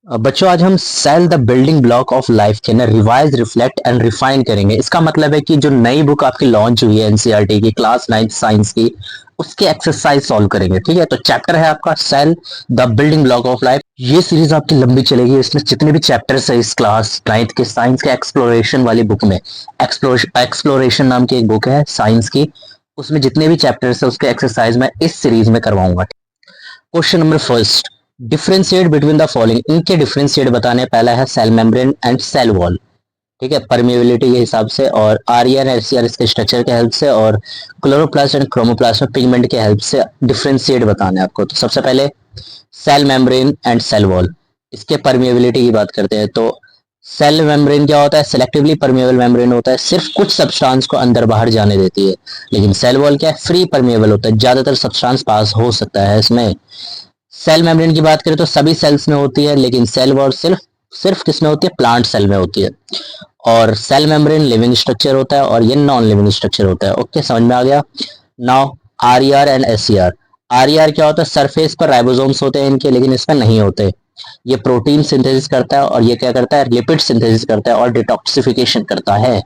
बच्चों आज हम cell the building block of life के ना रिवाइज रिफ्लेक्ट एंड रिफाइन करेंगे। इसका मतलब है कि जो नई बुक आपकी लॉन्च हुई है एनसीईआरटी की क्लास 9 साइंस की, उसके एक्सरसाइज सॉल्व करेंगे। ठीक है, तो चैप्टर है आपका cell the building block of life. ये सीरीज आपकी लंबी चलेगी। इसमें जितने भी चैप्टर्स है इस क्लास 9 के साइंस के एक्सप्लोरेशन वाली बुक में, एक्सप्लोरेशन नाम की एक बुक है साइंस की, उसमें जितने भी चैप्टर्स है उसके एक्सरसाइज मैं इस सीरीज में करवाऊंगा। Question number first, differentiate between the following. इनके डिफरेंशिएट बताने, पहला है cell membrane and cell wall. ठीक है, परमिएबिलिटी के हिसाब से, और आरईआर एचसीआर इसके स्ट्रक्चर के हेल्प से, और क्लोरोप्लास्ट एंड क्रोमोप्लास्ट में पिगमेंट के हेल्प से डिफरेंशिएट बताना है आपको। तो सबसे पहले cell membrane and cell wall, इसके परमिएबिलिटी की बात करते हैं। तो सेल मेम्ब्रेन क्या होता है? सिलेक्टिवली परमिएबल मेम्ब्रेन होता है, सिर्फ कुछ सब्सटेंस को अंदर बाहर जाने देती है। लेकिन सेल वॉल क्या है? फ्री परमिएबल होता है, ज्यादातर सब्सटेंस पास हो सकता है इसमें। सेल मेम्ब्रेन की बात करें तो सभी सेल्स में होती है, लेकिन सेल वॉल सिर्फ सिर्फ किसमें होती है? प्लांट सेल में होती है। और सेल मेम्ब्रेन लिविंग स्ट्रक्चर होता है और ये नॉन लिविंग स्ट्रक्चर होता है। ओके, समझ में आ गया। Now RER and SER. RER क्या होता है? सरफेस पर राइबोसोम्स होते हैं इनके, लेकिन इसमें नहीं होते। ये प्रोटीन सिंथेसिस करता है, और ये क्या करता है? लिपिड सिंथेसिस करता है और डिटॉक्सिफिकेशन करता है।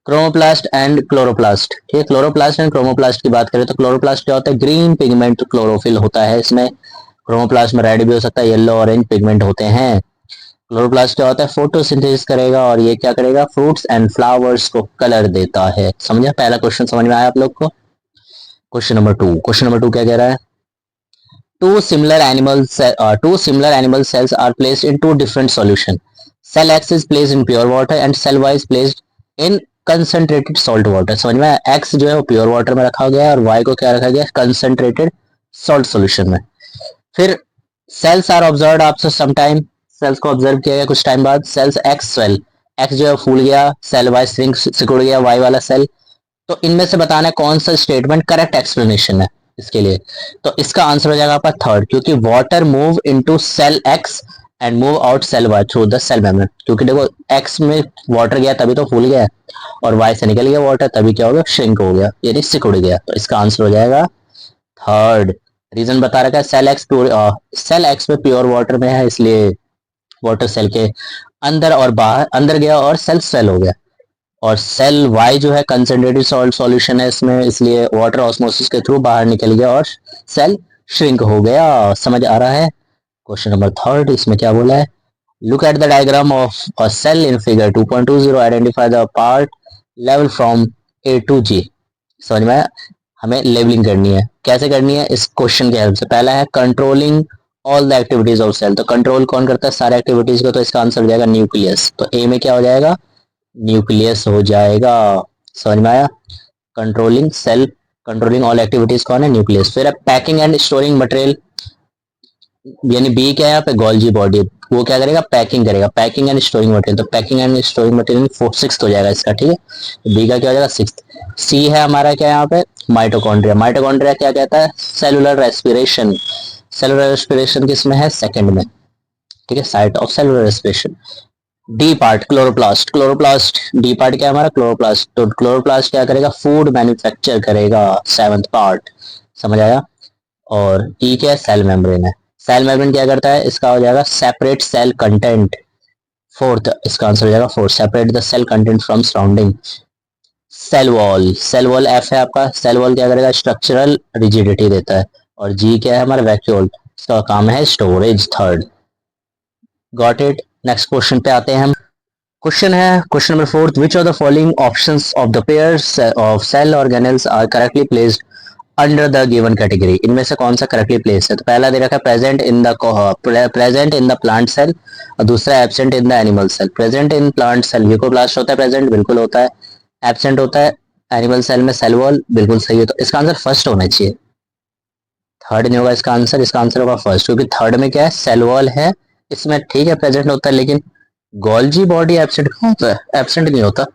Chromoplast and chloroplast. ठीक है, क्लोरोप्लास्ट एंड क्रोमोप्लास्ट की बात करें तो क्लोरोप्लास्ट क्या होता है? ग्रीन पिगमेंट क्लोरोफिल होता है इसमें। क्रोमोप्लास्ट में रेड भी हो सकता है, येलो ऑरेंज पिगमेंट होते हैं। क्लोरोप्लास्ट क्या होता है? फोटोसिंथेसिस करेगा, और ये क्या करेगा? फ्रूट्स एंड फ्लावर्स को कलर देता है। समझे? पहला क्वेश्चन समझ में आया आप लोग को? क्वेश्चन नंबर टू क्या कह रहा है? Two similar animal cells are placed in two different solution. Cell X is placed in pure water and cell Y is placed in concentrated salt water. समझ में आया? X जो है वो प्योर वाटर में रखा गया है, और Y को क्या रखा गया है? कंसंट्रेटेड सॉल्ट सॉल्यूशन में। फिर cells are observe after some time. Cells को ऑब्जर्व किया गया कुछ टाइम बाद। सेल्स एक्स स्वेल, एक्स जो है फूल गया, सेल वाई श्रिंक सिकुड़ गया, वाई वाला सेल। तो इनमें से बताना है कौन सा स्टेटमेंट करेक्ट एक्सप्लेनेशन है इसके लिए। तो इसका आंसर हो जाएगा आपका थर्ड, क्योंकि water move into cell X and move out cell Y through the cell membrane. क्योंकि देखो एक्स में वाटर गया तभी तो फूल गया, और वाई से निकल गया वाटर तभी क्या हो गया? श्रिंक हो गया, यानी सिकुड़ गया। तो इसका आंसर हो जाएगा थर्ड। रीजन बता रखा है, सेल एक्स में प्योर वाटर में है, इसलिए वाटर सेल के अंदर और बाहर, अंदर गया और सेल हो गया। और सेल वाई जो है कंसंट्रेटेड सॉल्ट सॉल्यूशन है इसमें, इसलिए वाटर ऑस्मोसिस के थ्रू बाहर निकल गया और सेल श्रिंक हो गया। समझ आ रहा है? क्वेश्चन नंबर थर्ड, इसमें क्या बोला है? Look at the diagram of a cell in figure 2.20, identify the part level from A to G. समझ में आया? हमें लेवलिंग करनी है। कैसे करनी है? इस क्वेश्चन के हेल्प से। पहला है controlling all the activities of cell. तो कंट्रोल कौन करता है सारे एक्टिविटीज को? तो इसका आंसर हो जाएगा न्यूक्लियस। तो ए में क्या हो जाएगा? न्यूक्लियस हो जाएगा। समझ में आया? Controlling cell, controlling all activities कौन है? न्यूक्लियस। फिर पैकिंग एंड स्टोरिंग मटेरियल, यानी बी क्या है यहाँ पे? Golgi body. वो क्या करेगा? पैकिंग करेगा, पैकिंग एंड स्टोरिंग मटेरियल। तो packing and storing material six हो जाएगा इसका। ठीक है, बी का क्या हो जाएगा? सिक्स। सी है हमारा क्या यहाँ पे? माइटोकॉन्ड्रिया। माइटोकॉन्ड्रिया क्या कहता है? Cellular respiration. सेलुलर रेस्पिरेशन किस में है? सेकंड में। ठीक है, site of cellular respiration. D part chloroplast. Chloroplast D part क्या है हमारा? क्लोरोप्लास्ट। तो क्लोरोप्लास्ट क्या करेगा? फूड मैन्युफैक्चर करेगा, सेवंथ पार्ट। समझ आया? और ई क्या है? सेल मेम्ब्रेन है। सेल मेम्ब्रेन क्या करता है? इसका हो जाएगा सेपरेट सेल कंटेंट। फोर्थ, इसका आंसर हो जाएगा fourth, separate the cell content from surrounding. Cell wall, cell wall F है आपका। सेल वॉल क्या करेगा? स्ट्रक्चरल रिजिडिटी देता है। और जी क्या है हमारा? वैक्यूल, इसका काम है storage, third. Got it? Next question पे आते हैं हम। क्वेश्चन है question number fourth, which of the following options of the pairs of cell organelles are correctly placed under the given category. इनमें से कौन सा करेक्टली प्लेस है? तो पहला दे रखा है present in the plant cell, और दूसरा absent in the animal cell. Present in plant cell leucoplast होता है, प्रेजेंट बिल्कुल होता है। एब्सेंट होता है एनिमल सेल में सेल वॉल, बिल्कुल सही है। तो इसका आंसर फर्स्ट होना चाहिए, थर्ड नहीं होगा इसका आंसर। इसका आंसर होगा फर्स्ट, क्योंकि थर्ड में क्या है? सेल वॉल है इसमें। ठीक है, प्रेजेंट होता है, लेकिन गोल्जी बॉडी एब्सेंट कहाँ होता है? एब्सेंट नहीं होता।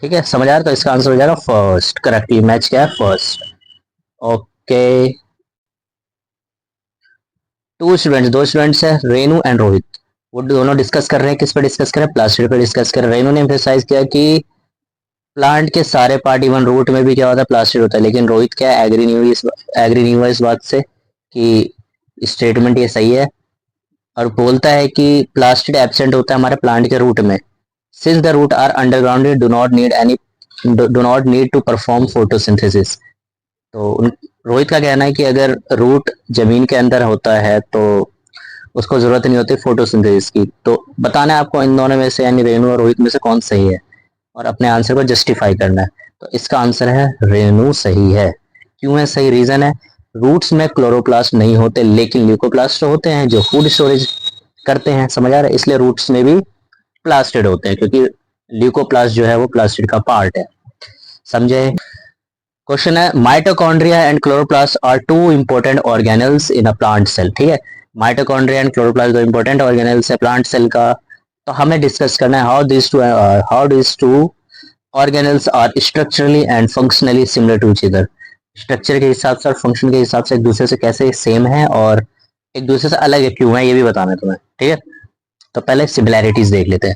ठीक है, समझ आ रहा? तो इसका आंसर हो जाएगा फर्स्ट। करेक्टली मैच क्या है? फर्स्ट। ओके, दो स्टूडेंट्स है, रेनू एंड रोहित। वो दोनों डिस्कस कर रहे हैं, किस पे डिस्कस कर रहे हैं? प्लास्टिड पे डिस्कस कर रहे हैं। रेनू ने एम्फेसाइज किया कि प्लांट के सारे पार्ट, इवन रूट में भी क्या होता है? प्लास्टिड होता है। लेकिन रोहित क्या एग्री नहीं हुआ इस बात से कि स्टेटमेंट ये सही है। और बोलता है कि प्लास्टिड एब्सेंट होता है हमारे प्लांट के रूट में। Since the root are underground do not need to perform photosynthesis. तो रोहित का कहना है कि अगर रूट जमीन के अंदर होता है तो उसको जरूरत नहीं होती फोटोसिंथेसिस की। तो बताना है आपको इन दोनों में से यानी रेणु और रोहित में से कौन सही है और अपने आंसर को जस्टिफाई करना है। तो इसका आंसर है रेणु सही है। क्यों है सही? रीजन है रूट्स में क्लोरोप्लास्ट नहीं होते लेकिन ल्यूकोप्लास्ट होते हैं जो फूड स्टोरेज करते हैं। समझ आ रहा है? इसलिए रूट्स में भी प्लास्टिड होते हैं क्योंकि ल्यूकोप्लास्ट जो है वो प्लास्टिड का पार्ट है। समझे? क्वेश्चन है mitochondria and chloroplast are two important organelles in a plant cell. ठीक है, माइटोकॉन्ड्रिया एंड क्लोरोप्लास्ट दो इंपॉर्टेंट ऑर्गेनल्स है प्लांट सेल का। तो हमें डिस्कस करना है how this two organelles are structurally and functionally similar to each other. Structure के हिसाब से और फंक्शन के हिसाब से एक दूसरे से कैसे सेम है और एक दूसरे से अलग है क्यों है ये भी बताना है तुम्हें। ठीक है, तो पहले सिमिलैरिटीज देख लेते हैं।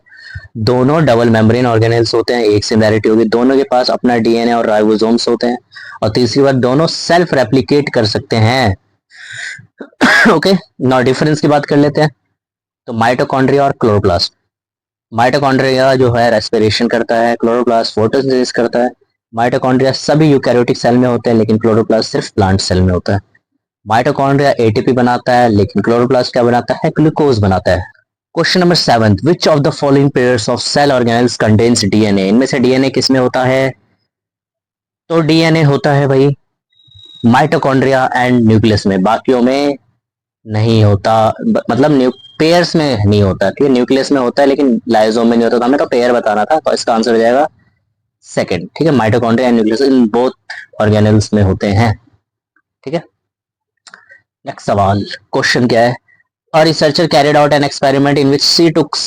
दोनों डबल मेम्ब्रेन ऑर्गेनेल्स होते हैं, एक सिमिलैरिटी होगी दोनों के पास अपना डीएनए और राइबोसोम्स होते हैं। और तीसरी बात दोनों सेल्फ रेप्लिकेट कर सकते हैं। ओके, नाउ डिफरेंस की बात कर लेते हैं। तो माइटोकॉन्ड्रिया और क्लोरोप्लास्ट। माइटोकॉन्ड्रिया जो है रेस्पिरेशन करता है, क्लोरोप्लास्ट फोटोसिंथेसिस करता है। माइटोकॉन्ड्रिया सभी यूकैरियोटिक सेल में होते हैं लेकिन क्लोरोप्लास्ट सिर्फ प्लांट सेल में होता है। माइटोकॉन्ड्रिया एटीपी बनाता है लेकिन क्लोरोप्लास्ट क्या बनाता है? ग्लूकोज बनाता है। Question number 7, which of the following pairs of cell organelles contains DNA. इनमें से डीएनए किसमें होता है? तो डीएनए होता है भाई माइटोकॉन्ड्रिया एंड न्यूक्लियस में, बाकियों में नहीं होता। मतलब पेयर्स में नहीं होता। ठीक है, न्यूक्लियस में होता है लेकिन लाइसोम में नहीं होता। तो हमें तो पेयर बताना था, तो इसका आंसर हो जाएगा सेकंड। ठीक है, mitochondria and nucleus in both organelles में होते हैं। ठीक है, नेक्स्ट सवाल। क्वेश्चन क्या है? A researcher carried out an experiment in which she took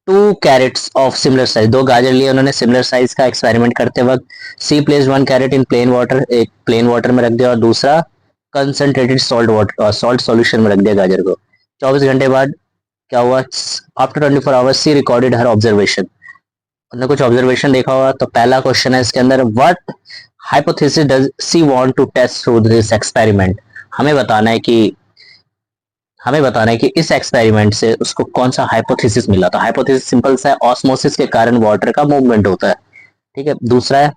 two carrots of similar size. दो गाजर लिए उन्होंने सिमिलर साइज का एक्सपेरिमेंट करते वक्त। सी प्लेस वन कैरेट इन प्लेन वाटर, एक प्लेन वाटर में रख दिया और दूसरा concentrated salt water salt solution में रख दिया गाजर को। 24 घंटे बाद क्या हुआ? आफ्टर 24 आवर्स सी रिकॉर्डेड हर ऑब्जर्वेशन। उन्होंने कुछ ऑब्जर्वेशन देखा हुआ। तो पहला क्वेश्चन है इसके अंदर, what hypothesis does she want to test through this experiment. हमें बताना है कि इस एक्सपेरिमेंट से उसको कौन सा हाइपोथेसिस मिला था। हाइपोथेसिस सिंपल सा है, ऑस्मोसिस के कारण वाटर का मूवमेंट होता है। ठीक है, दूसरा है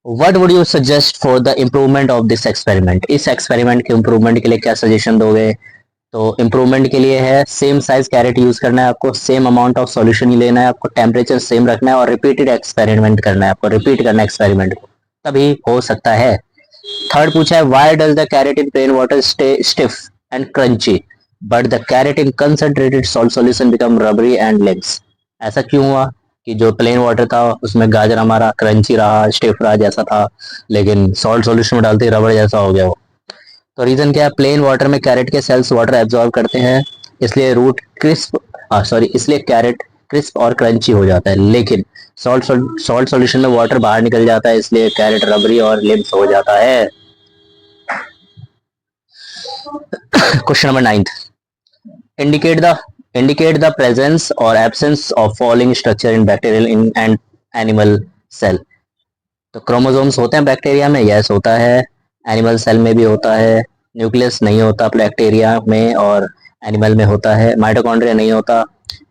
what would you suggest for the improvement of this experiment. इस एक्सपेरिमेंट के इम्प्रूवमेंट के लिए क्या सजेशन दोगे? तो इम्प्रूवमेंट के लिए है सेम साइज कैरेट यूज करना है आपको, सेम अमाउंट ऑफ सॉल्यूशन ही लेना है आपको, टेम्परेचर सेम रखना है और रिपीटेड एक्सपेरिमेंट करना है आपको, रिपीट करना है एक्सपेरिमेंट को, तभी हो सकता है। थर्ड पूछा है why does the carat in plain water stay stiff and crunchy but the carat in concentrated salt solution become rubbery and limbs. ऐसा क्यों हुआ कि जो प्लेन वाटर था उसमें गाजर हमारा क्रंची रहा, स्टिफ रहा जैसा था, लेकिन सॉल्ट सॉल्यूशन में डालते ही रबड़ जैसा हो गया वो। तो रीजन क्या है? प्लेन वाटर में कैरेट के सेल्स वाटर एब्जॉर्ब करते हैं, इसलिए रूट क्रिस्प इसलिए कैरेट क्रिस्प और क्रंची हो जाता है। लेकिन सॉल्ट सॉल्यूशन में वाटर बाहर निकल जाता है इसलिए कैरेट रबरी और लिम्स हो जाता है। Question number 9, indicate the indicate the presence or absence of following structure in bacterial in and animal cell। तो क्रोमोसोम्स होते हैं बैक्टीरिया में, यस होता है। एनिमल सेल में भी होता है। न्यूक्लियस नहीं होता बैक्टीरिया में और एनिमल में होता है। माइटोकॉन्ड्रिया नहीं होता,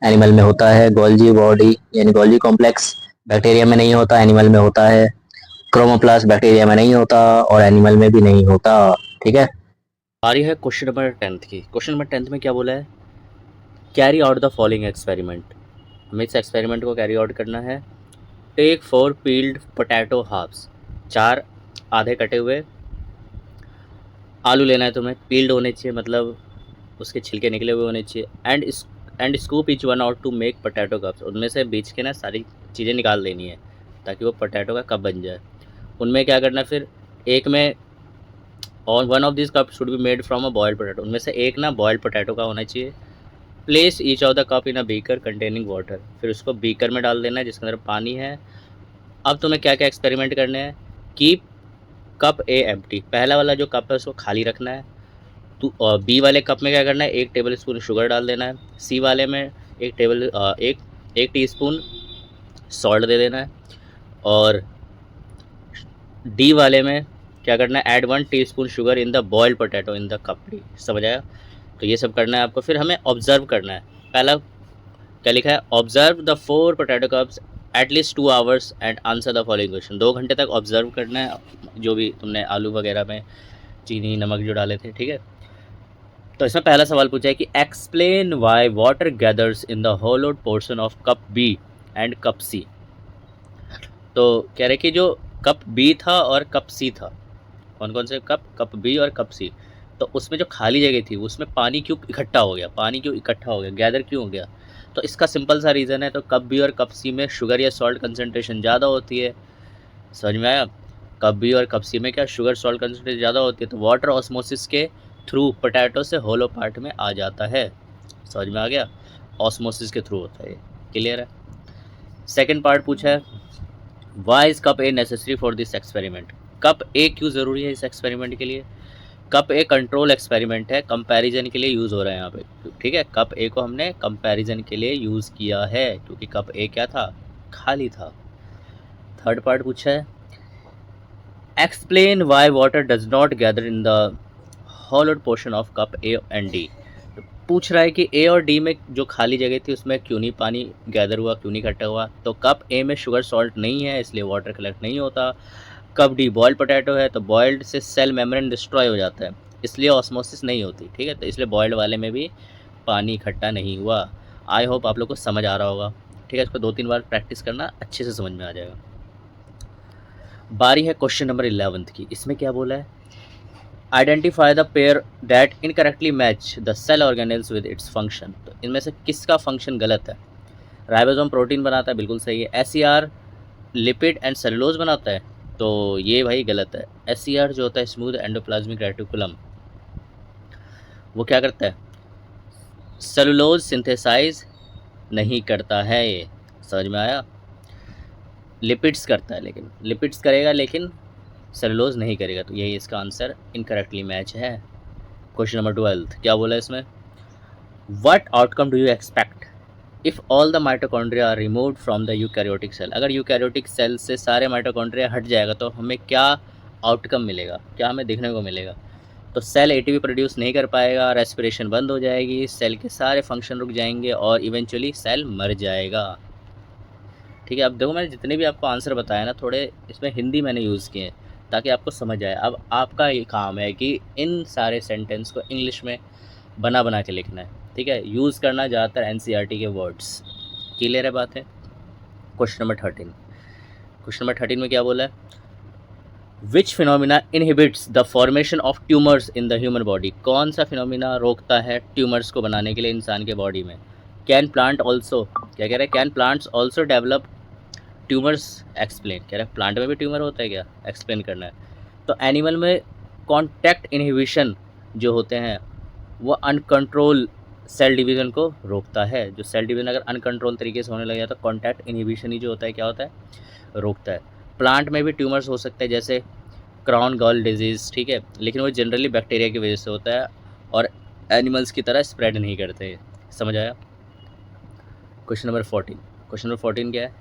एनिमल में होता है। गोल्जी बॉडी यानी गोल्जी कॉम्प्लेक्स बैक्टीरिया में नहीं होता, एनिमल में होता है। क्रोमोप्लास्ट बैक्टीरिया में नहीं होता और एनिमल में भी नहीं होता। ठीक है, आ रही है क्वेश्चन नंबर 10 की। क्वेश्चन नंबर 10 में क्या बोला है? Carry out the following experiment. हमें इस एक्सपेरिमेंट को कैरी आउट करना है। Take 4 peeled potato halves. 4 आधे कटे हुए आलू लेना है तुम्हें। पील्ड होने चाहिए मतलब उसके छिलके निकले हुए होने चाहिए। And scoop each one out to make potato cups. उनमें से बीच के ना सारी चीज़ें निकाल देनी है ताकि वो पोटैटो का कप बन जाए। उनमें क्या करना है फिर, एक में और one of this cup should be made from a boiled potato. उनमें से एक ना बॉयल्ड पोटैटो का होना चाहिए। Place each of the cup in a beaker containing water. फिर उसको बीकर में डाल देना है जिसके अंदर पानी है। अब तुम्हें क्या क्या एक्सपेरिमेंट करने हैं? कीप कप ए एम्प्टी। पहला वाला जो कप है उसको खाली रखना है। तो बी वाले कप में क्या करना है? 1 टेबल स्पून शुगर डाल देना है। सी वाले में एक टीस्पून सॉल्ट दे देना है। और डी वाले में क्या करना है? Add 1 teaspoon sugar in the boiled potato in the cup D. समझ आया? तो ये सब करना है आपको। फिर हमें ऑब्जर्व करना है। पहला क्या लिखा है, observe the 4 potato cups at least 2 hours and answer the following question. 2 घंटे तक ऑब्जर्व करना है जो भी तुमने आलू वगैरह में चीनी नमक जो डाले थे, ठीक है। तो इसमें पहला सवाल पूछा है कि explain why water gathers in the hollowed portion of cup B and cup C. तो कह रहे कि जो कप बी था और कप सी था, कौन कौन से कप बी और कप सी, तो उसमें जो खाली जगह थी उसमें पानी क्यों इकट्ठा हो गया, गैदर क्यों हो गया। तो इसका सिंपल सा रीज़न है, तो कप बी और कप सी में शुगर या सॉल्ट कंसनट्रेशन ज़्यादा होती है। समझ में आया, कप बी और कप सी में क्या शुगर सॉल्ट कंसनट्रेशन ज़्यादा होती है, तो वाटर ऑस्मोसिस के थ्रू पोटैटो से होलो पार्ट में आ जाता है। समझ में आ गया, ऑस्मोसिस के थ्रू होता है ये, क्लियर है। सेकेंड पार्ट पूछा है why is cup A necessary for this experiment. Cup A क्यों ज़रूरी है इस एक्सपेरिमेंट के लिए। कप ए कंट्रोल एक्सपेरिमेंट है, कंपैरिजन के लिए यूज़ हो रहा है यहाँ पे, ठीक है। कप ए को हमने कंपैरिजन के लिए यूज़ किया है क्योंकि कप ए क्या था, खाली था। थर्ड पार्ट पूछा है explain why water does not gather in the hollowed portion of cup A and D. पूछ रहा है कि ए और डी में जो खाली जगह थी उसमें क्यों नहीं पानी गैदर हुआ, क्यों नहीं इकट्ठा हुआ। तो कप ए में शुगर सॉल्ट नहीं है इसलिए वाटर कलेक्ट नहीं होता। कप डी बॉइल्ड पोटैटो है तो बॉइल्ड से सेल मेम्ब्रेन डिस्ट्रॉय हो जाता है इसलिए ऑस्मोसिस नहीं होती, ठीक है। तो इसलिए बॉइल्ड वाले में भी पानी इकट्ठा नहीं हुआ। आई होप आप लोग को समझ आ रहा होगा, ठीक है। इसको 2-3 बार प्रैक्टिस करना, अच्छे से समझ में आ जाएगा। बारी है क्वेश्चन नंबर 11 की। इसमें क्या बोला है, identify the pair that incorrectly match the cell organelles with its function. तो इनमें से किसका फंक्शन गलत है। राइबोसोम प्रोटीन बनाता है, बिल्कुल सही है। एस लिपिड एंड सेलुलोज बनाता है, तो ये भाई गलत है। एस जो होता है स्मूथ एंडोप्लाज्मिक रेटिकुलम, वो क्या करता है, सेलुलोज सिंथेसाइज नहीं करता है, ये समझ में आया। लिपिड्स करता है, लेकिन लिपिड्स करेगा लेकिन सेलुलोज नहीं करेगा, तो यही इसका आंसर इनकरेक्टली मैच है। क्वेश्चन नंबर 12 क्या बोला है इसमें, what outcome do you expect if all the mitochondria are removed from the eukaryotic cell. अगर यूकैरियोटिक सेल से सारे माइटोकॉन्ड्रिया हट जाएगा तो हमें क्या आउटकम मिलेगा, क्या हमें देखने को मिलेगा। तो सेल एटीपी प्रोड्यूस नहीं कर पाएगा, रेस्पिरेशन बंद हो जाएगी, सेल के सारे फंक्शन रुक जाएंगे और इवेंचुअली सेल मर जाएगा, ठीक है। अब देखो मैंने जितने भी आपको आंसर बताया ना, थोड़े इसमें हिंदी मैंने यूज़ किए हैं ताकि आपको समझ आए। अब आपका ये काम है कि इन सारे सेंटेंस को इंग्लिश में बना के लिखना है, ठीक है। यूज़ करना ज़्यादातर एनसीईआरटी के वर्ड्स, क्लियर है बात है। क्वेश्चन नंबर 13 में क्या बोला है, which phenomena inhibits the formation of tumours in the human body. कौन सा फिनोमिना रोकता है ट्यूमर्स को बनाने के लिए इंसान के बॉडी में। कैन प्लांट ऑल्सो, क्या कह रहे हैं, can plants also develop tumours, explain, कह रहे हैं प्लांट में भी ट्यूमर होता है क्या, एक्सप्लेन करना है। तो एनिमल में कॉन्टैक्ट इनहिबिशन जो होते हैं वो अनकंट्रोल सेल डिवीज़न को रोकता है। जो सेल डिवीज़न अगर अनकंट्रोल तरीके से होने लग जाता है तो कॉन्टैक्ट इनहिबिशन ही जो होता है क्या होता है, रोकता है। प्लांट में भी ट्यूमर्स हो सकते हैं जैसे क्राउन गॉल डिजीज़, ठीक है, लेकिन वो जनरली बैक्टीरिया की वजह से होता है और एनिमल्स की तरह स्प्रेड नहीं करते, समझ आया। क्वेश्चन नंबर 14 क्या है,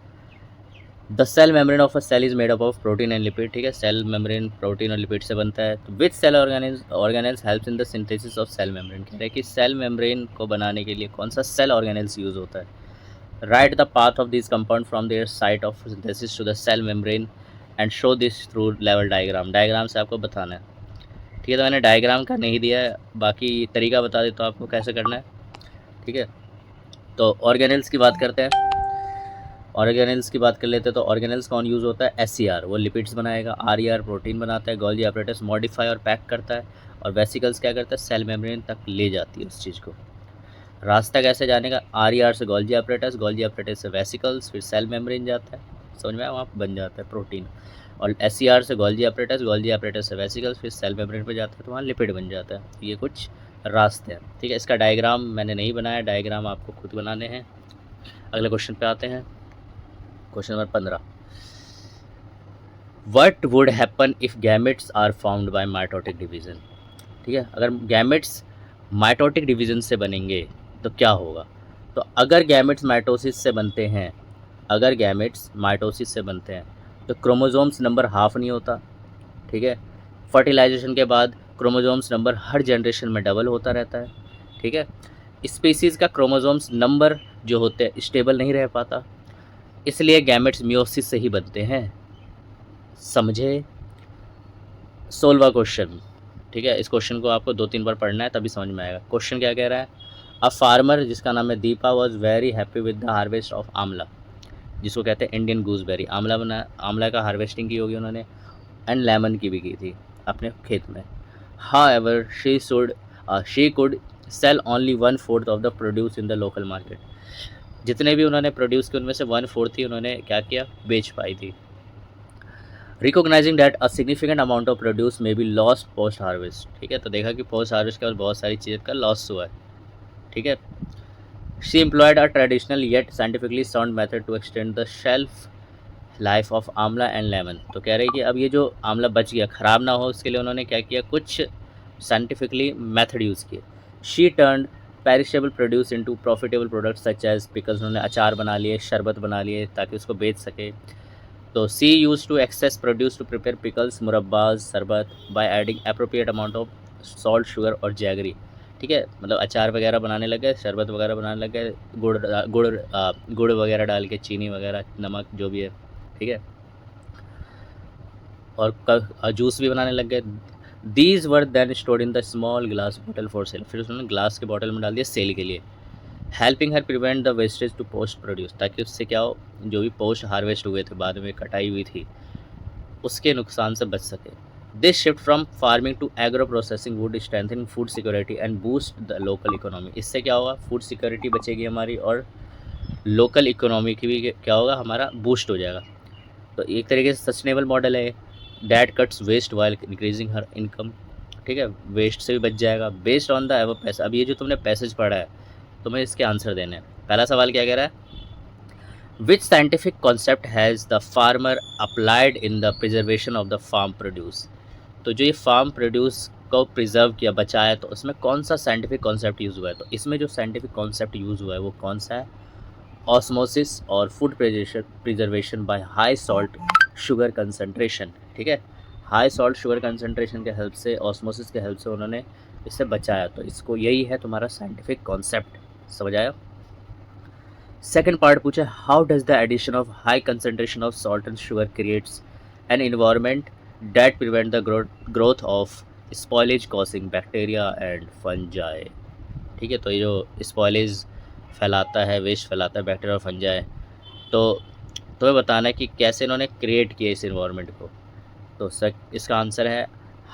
the cell membrane of a cell is made up of protein and lipid, ठीक है। सेल मेम्ब्रेन प्रोटीन और लिपिड से बनता है। तो which cell organelles helps in the synthesis of cell membrane, कह रहे हैं कि सेल मेम्ब्रेन को बनाने के लिए कौन सा सेल ऑर्गेनेल्स यूज़ होता है। Write the path of this compound from their site of synthesis to the cell membrane and show this through level diagram. Diagram से आपको बताना है, ठीक है। तो मैंने डायग्राम का नहीं दिया है, बाकी तरीका बता देता हूँ आपको कैसे करना है, ठीक है। तो ऑर्गेनेल्स की बात करते हैं, ऑर्गेनेल्स की बात कर लेते हैं। तो ऑर्गेनेल्स कौन यूज़ होता है, एस वो लिपिड्स बनाएगा, आर प्रोटीन बनाता है, गोल्गी एपरेटस मॉडिफाई और पैक करता है, और वेसिकल्स क्या करता है, सेल मेम्ब्रेन तक ले जाती है उस चीज़ को। रास्ता कैसे जाने का, आर से गोल्गी एपरेटस से वेसिकल्स, फिर सेल मेम्ब्रेन जाता है, समझ में आया, वहाँ बन जाता है प्रोटीन। और एस से गोल्गी एपरेटस से वेसिकल्स, फिर सेल मेम्ब्रेन पर जाता है तो वहाँ लिपिड बन जाता है। ये कुछ रास्ते हैं, ठीक है। इसका डायग्राम मैंने नहीं बनाया, डायग्राम आपको खुद बनाने हैं। अगले क्वेश्चन पे आते हैं, question number 15, what would happen if gametes are found by mitotic division, ठीक है। अगर गैमेट्स माइटोटिक डिवीज़न से बनेंगे तो क्या होगा। तो अगर गैमेट्स माइटोसिस से बनते हैं, तो क्रोमोसोम्स नंबर हाफ नहीं होता, ठीक है। फर्टिलाइजेशन के बाद क्रोमोसोम्स नंबर हर जनरेशन में डबल होता रहता है, ठीक है। स्पीसीज़ का क्रोमोसोम्स नंबर जो होते हैं स्टेबल नहीं रह पाता, इसलिए गैमेट्स मियोसिस से ही बनते हैं। समझे? 16वां क्वेश्चन, ठीक है। इस क्वेश्चन को आपको 2-3 बार पढ़ना है तभी समझ में आएगा। क्वेश्चन क्या कह रहा है? अ फार्मर जिसका नाम है Deepa was very happy with the harvest of आंवला, जिसको कहते हैं इंडियन गूसबेरी। आंवला का हार्वेस्टिंग की होगी उन्होंने, एंड लेमन की भी की थी अपने खेत में। However she could sell only 1/4 of the produce in the local market. जितने भी उन्होंने प्रोड्यूस किए उनमें से 1/4 ही उन्होंने क्या किया, बेच पाई थी। Recognising that a significant amount of produce में बी लॉस्ट पोस्ट हार्वेस्ट, ठीक है। तो देखा कि पोस्ट हार्वेस्ट के बाद बहुत सारी चीज़ का लॉस हुआ है, ठीक है। She employed a traditional yet scientifically sound method to extend the shelf life of amla and lemon. तो कह रहे हैं कि अब ये जो आंवला बच गया, ख़राब ना हो, उसके लिए उन्होंने क्या किया, कुछ साइंटिफिकली मेथड यूज़ किए। She turned perishable produce into profitable products such as pickles. उन्होंने अचार बना लिए, शरबत बना लिए ताकि उसको बेच सके। तो see use to excess produce to prepare pickles, मुरब्बाज, sharbat by adding appropriate amount of salt, sugar और जैगरी, ठीक है। मतलब अचार वगैरह बनाने लग गए, शरबत वगैरह बनाने लग गए, गुड़ वगैरह डाल के, चीनी वगैरह, नमक जो भी है, ठीक है। और जूस भी बनाने लग गए। These were then stored in the small glass bottle for sale. फिर उसने ग्लास के बॉटल में डाल दिया सेल के लिए। Helping her prevent the wastage to post produce, ताकि उससे क्या हो, जो भी पोस्ट हार्वेस्ट हुए थे, बाद में कटाई हुई थी, उसके नुकसान से बच सके। This shift from farming to agro processing would strengthen food security and boost the local economy. इससे क्या होगा, फूड सिक्योरिटी बचेगी हमारी और लोकल इकोनॉमी की भी क्या होगा, हमारा बूस्ट हो जाएगा। तो एक तरीके से सस्टेनेबल मॉडल है। That cuts waste while increasing her income, ठीक है, वेस्ट से भी बच जाएगा। बेस्ड ऑन द एवर पैसा। अब ये जो तुमने पैसेज पढ़ा है, तुम्हें इसके आंसर देने हैं। पहला सवाल क्या कह रहा है, which scientific concept has the farmer applied in the preservation of the farm produce. तो जो ये फार्म प्रोड्यूस को प्रिजर्व किया, बचाया, तो उसमें कौन सा साइंटिफिक कॉन्सेप्ट यूज़ हुआ है। तो इसमें जो साइंटिफिक कॉन्सेप्ट यूज़ हुआ है वो कौन सा है, ऑस्मोसिस और food preservation by high salt sugar concentration, ठीक है। हाई सॉल्ट शुगर कंसंट्रेशन के हेल्प से, ऑस्मोसिस के हेल्प से उन्होंने इससे बचाया। तो इसको यही है तुम्हारा साइंटिफिक कॉन्सेप्ट, समझ आया। सेकेंड पार्ट पूछा, how does the addition of high concentration of salt and sugar creates an environment that prevent the growth of spoilage causing bacteria and fungi, ठीक है। तो ये जो स्पॉइलेज फैलाता है, वेस्ट फैलाता है, बैक्टीरिया और फंजाई, तो तुम्हें बताना है कि कैसे इन्होंने क्रिएट किया इस इन्वायरमेंट को। तो इसका आंसर है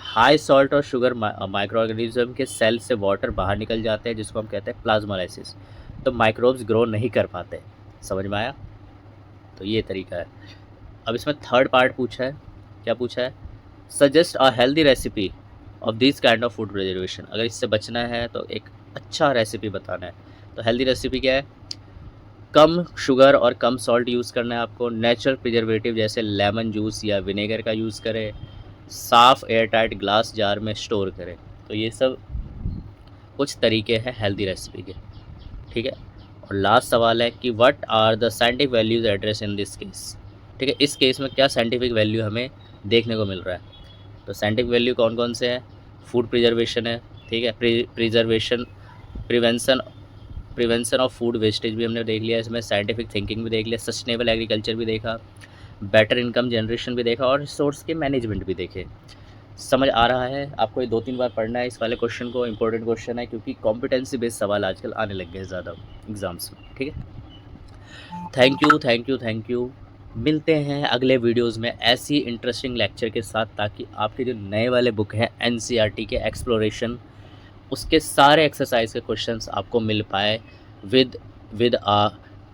हाई सॉल्ट और शुगर माइक्रो ऑर्गेनिज्म के सेल से वाटर बाहर निकल जाते हैं, जिसको हम कहते हैं प्लाज्मोलाइसिस। तो माइक्रोब्स ग्रो नहीं कर पाते, समझ में आया। तो ये तरीका है। अब इसमें थर्ड पार्ट पूछा है, क्या पूछा है, suggest a healthy recipe of this kind of food preservation. अगर इससे बचना है तो एक अच्छा रेसिपी बताना है। तो हेल्दी रेसिपी क्या है, कम शुगर और कम सॉल्ट यूज़ करना है आपको। नेचुरल प्रिजर्वेटिव जैसे लेमन जूस या विनेगर का यूज़ करें। साफ़ एयर टाइट ग्लास जार में स्टोर करें। तो ये सब कुछ तरीके हैं हेल्दी रेसिपी के, ठीक है। और लास्ट सवाल है कि what are the scientific values address in this case, ठीक है। इस केस में क्या साइंटिफिक वैल्यू हमें देखने को मिल रहा है। तो साइंटिफिक वैल्यू कौन कौन से हैं, फूड प्रिजर्वेशन है, ठीक है, preservation, prevention of food wastage भी हमने देख लिया, इसमें साइंटिफिक थिंकिंग भी देख लिया, सस्टेनेबल एग्रीकल्चर भी देखा, बेटर इनकम जनरेशन भी देखा और रिसोर्स के मैनेजमेंट भी देखे। समझ आ रहा है आपको, ये 2-3 बार पढ़ना है इस वाले क्वेश्चन को, इंपॉर्टेंट क्वेश्चन है क्योंकि कॉम्पिटेंसी बेस्ड सवाल आजकल आने लग गए ज़्यादा एग्जाम्स में, ठीक है। Thank you. मिलते हैं अगले वीडियोस में ऐसी इंटरेस्टिंग लेक्चर के साथ, ताकि आपके जो नए वाले बुक हैं एनसीईआरटी के एक्सप्लोरेशन, उसके सारे एक्सरसाइज के क्वेश्चंस आपको मिल पाए with a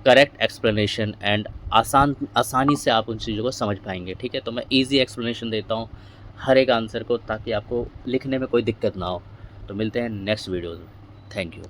correct explanation and आसानी से आप उन चीज़ों को समझ पाएंगे, ठीक है। तो मैं इजी एक्सप्लेनेशन देता हूँ हर एक आंसर को, ताकि आपको लिखने में कोई दिक्कत ना हो। तो मिलते हैं नेक्स्ट वीडियोज़ में। Thank you.